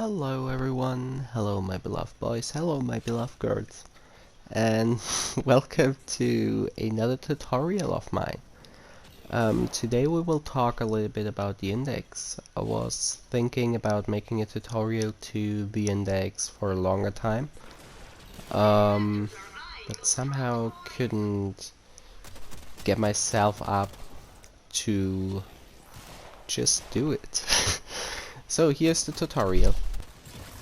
Hello everyone, hello my beloved boys, hello my beloved girls, and welcome to another tutorial of mine. Today we will talk a little bit about the index. I was thinking about making a tutorial to the index for a longer time, but somehow couldn't get myself up to just do it. So here's the tutorial.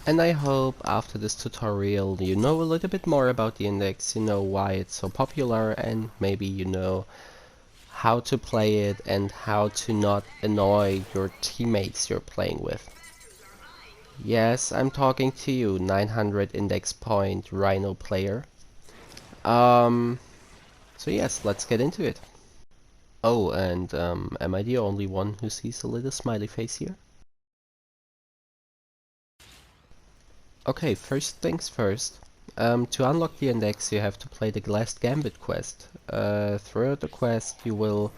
And I hope after this tutorial you know a little bit more about the index, you know why it's so popular, and maybe you know how to play it and how to not annoy your teammates you're playing with. Yes, I'm talking to you, 900 index point Rhino player. So yes, let's get into it. Oh, and am I the only one who sees a little smiley face here? Okay, first things first. To unlock the index, you have to play the Last Gambit quest. Throughout the quest, you will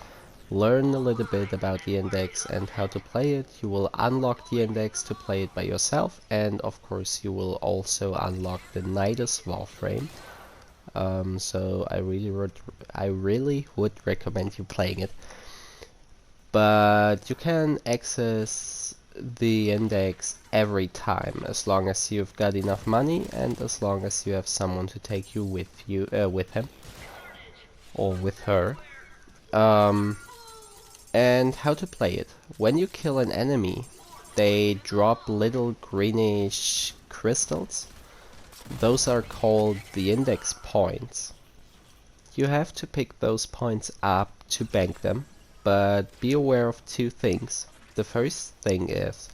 learn a little bit about the index and how to play it. You will unlock the index to play it by yourself, and of course, you will also unlock the Nidus Warframe. So I really would recommend you playing it. But you can access the index every time as long as you've got enough money and as long as you have someone to take you with him or with her. And how to play it. When you kill an enemy, they drop little greenish crystals. Those are called the index points. You have to pick those points up to bank them, but be aware of two things. The first thing is,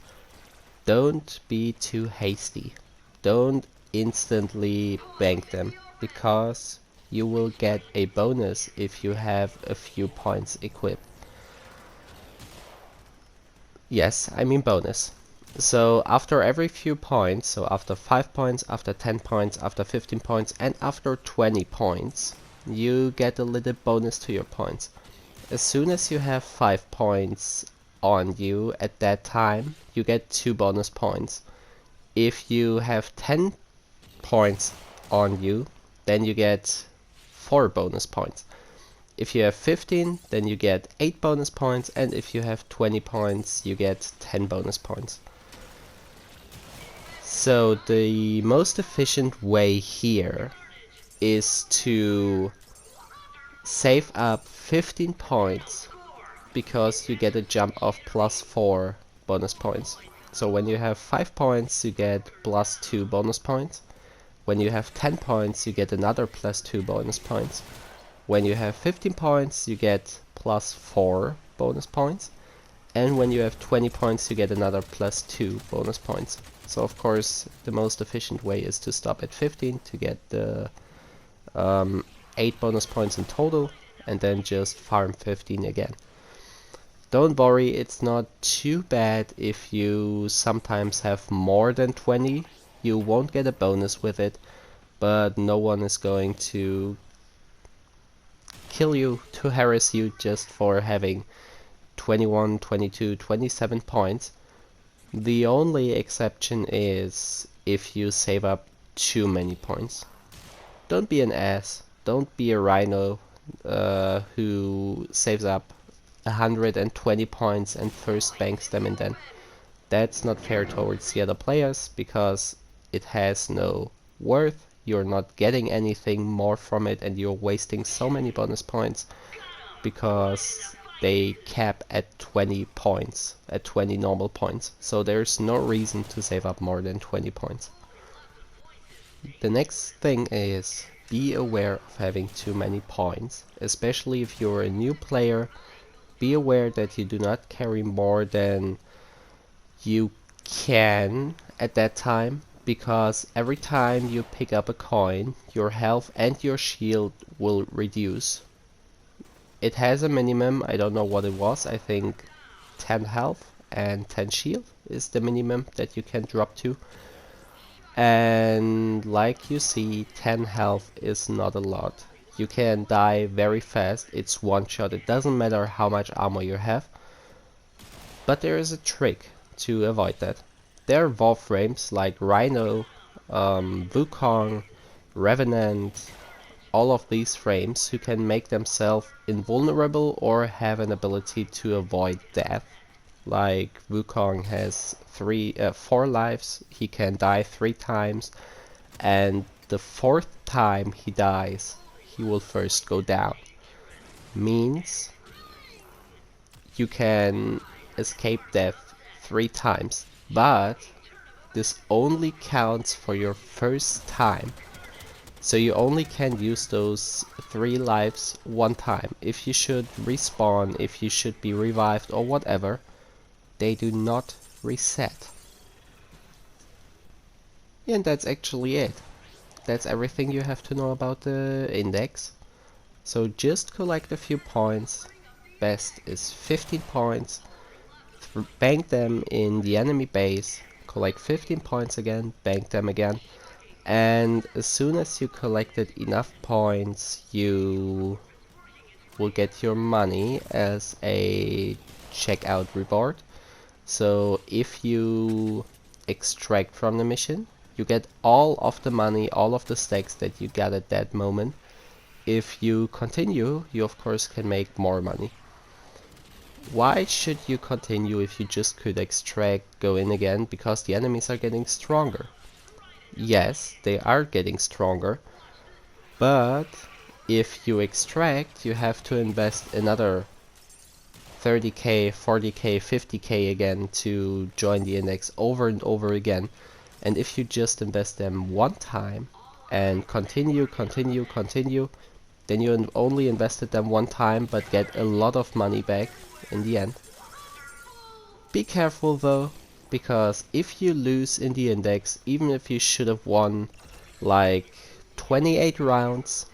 don't be too hasty. Don't instantly bank them, because you will get a bonus if you have a few points equipped. Yes, I mean bonus. So after every few points, so after 5 points, after 10 points, after 15 points, and after 20 points, you get a little bonus to your points. As soon as you have 5 points on you at that time, you get 2 bonus points. If you have 10 points on you, then you get 4 bonus points. If you have 15, then you get 8 bonus points, and if you have 20 points, you get 10 bonus points. So the most efficient way here is to save up 15 points, because you get a jump of +4 bonus points. So when you have 5 points, you get +2 bonus points. When you have 10 points, you get another +2 bonus points. When you have 15 points, you get +4 bonus points. And when you have 20 points, you get another +2 bonus points. So of course, the most efficient way is to stop at 15 to get the 8 bonus points in total, and then just farm 15 again. Don't worry, it's not too bad if you sometimes have more than 20. You won't get a bonus with it, but no one is going to kill you, to harass you just for having 21, 22, 27 points. The only exception is if you save up too many points. Don't be an ass. Don't be a Rhino who saves up 120 points and first banks them, and then that's not fair towards the other players, because it has no worth. You're not getting anything more from it, and you're wasting so many bonus points because they cap at 20 points, at 20 normal points. So there's no reason to save up more than 20 points. The next thing is, be aware of having too many points, especially if you're a new player. Be aware that you do not carry more than you can at that time, because every time you pick up a coin, your health and your shield will reduce. It has a minimum, I don't know what it was, I think 10 health and 10 shield is the minimum that you can drop to. And like you see, 10 health is not a lot. You can die very fast, it's one shot, it doesn't matter how much armor you have. But there is a trick to avoid that. There are Warframes like Rhino, Wukong, Revenant, all of these frames who can make themselves invulnerable or have an ability to avoid death. Like Wukong has 4 lives, he can die 3 times, and the 4th time he dies, he will first go down. Means you can escape death 3 times, but this only counts for your first time. So you only can use those 3 lives 1 time. If you should respawn, if you should be revived or whatever, they do not reset. And that's actually it. That's everything you have to know about the index. So just collect a few points. Best is 15 points. Bank them in the enemy base. Collect 15 points again. Bank them again. And as soon as you collected enough points, you will get your money as a checkout reward. So if you extract from the mission, you get all of the money, all of the stacks that you got at that moment. If you continue, you of course can make more money. Why should you continue if you just could extract, go in again? Because the enemies are getting stronger. Yes, they are getting stronger, but if you extract, you have to invest another 30k, 40k, 50k again to join the index over and over again. And if you just invest them 1 time and continue, then you only invested them 1 time but get a lot of money back in the end. Be careful though, because if you lose in the index, even if you should have won like 28 rounds,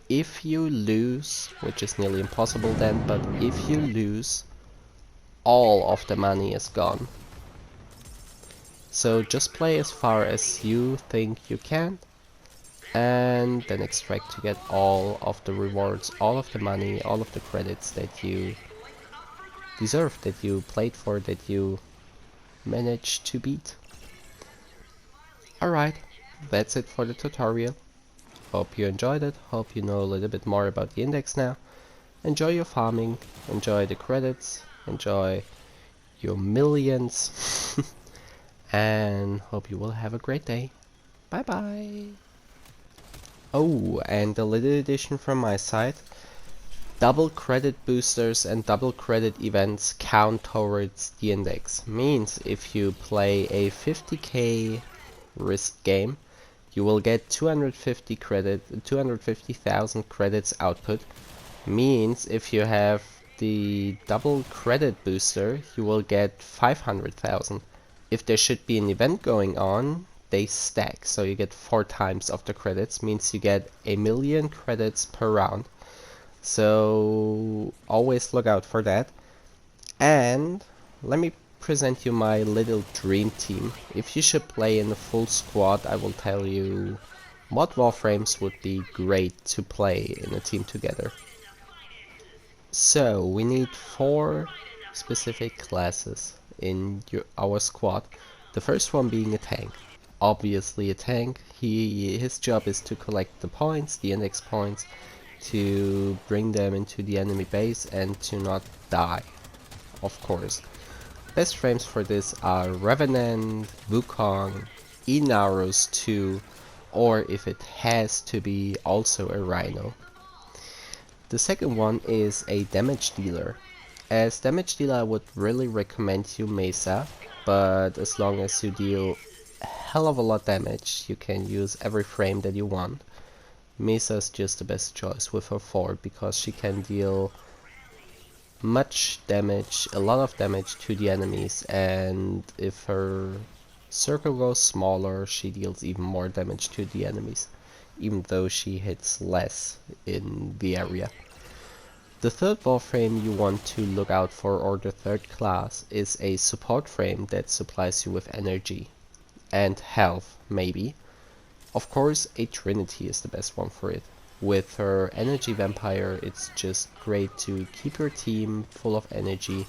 if you lose, which is nearly impossible then, but if you lose, all of the money is gone. So just play as far as you think you can, and then extract to get all of the rewards, all of the money, all of the credits that you deserve, that you played for, that you managed to beat. Alright, that's it for the tutorial. Hope you enjoyed it, hope you know a little bit more about the index now. Enjoy your farming, enjoy the credits, enjoy your millions, and hope you will have a great day. Bye bye! Oh, and a little addition from my side. Double credit boosters and double credit events count towards the index. Means if you play a 50k risk game, you will get 250,000 credits output. Means if you have the double credit booster, you will get 500,000. If there should be an event going on, they stack, so you get 4 times of the credits. Means you get 1,000,000 credits per round. So always look out for that. And let me present you my little dream team. If you should play in a full squad, I will tell you what Warframes would be great to play in a team together. So we need 4 specific classes in our squad. The first one being a tank. Obviously a tank. His job is to collect the points, the index points, to bring them into the enemy base and to not die, of course. Best frames for this are Revenant, Wukong, Inaros 2, or if it has to be, also a Rhino. The second one is a damage dealer. As damage dealer I would really recommend you Mesa, but as long as you deal a hell of a lot damage, you can use every frame that you want. Mesa is just the best choice with her 4 because she can deal much damage, a lot of damage to the enemies, and if her circle goes smaller, she deals even more damage to the enemies, even though she hits less in the area. The third Warframe you want to look out for, or the third class, is a support frame that supplies you with energy and health, maybe. Of course, a Trinity is the best one for it. With her energy vampire, it's just great to keep your team full of energy,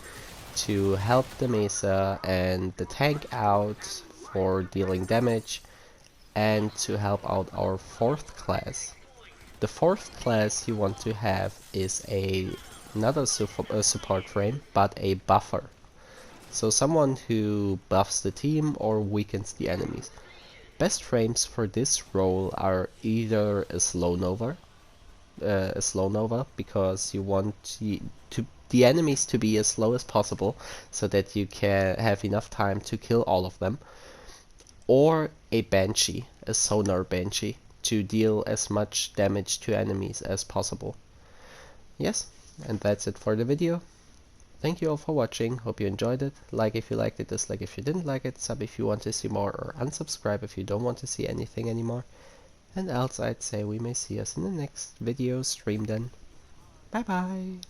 to help the Mesa and the tank out for dealing damage, and to help out our fourth class. The fourth class you want to have is another support frame, but a buffer. So someone who buffs the team or weakens the enemies. Best frames for this role are either a slow nova, because you want the enemies to be as slow as possible so that you can have enough time to kill all of them, or a banshee, a sonar banshee, to deal as much damage to enemies as possible. Yes, and that's it for the video. Thank you all for watching, hope you enjoyed it. Like if you liked it, dislike if you didn't like it, sub if you want to see more, or unsubscribe if you don't want to see anything anymore. And else I'd say we may see us in the next video stream then. Bye bye!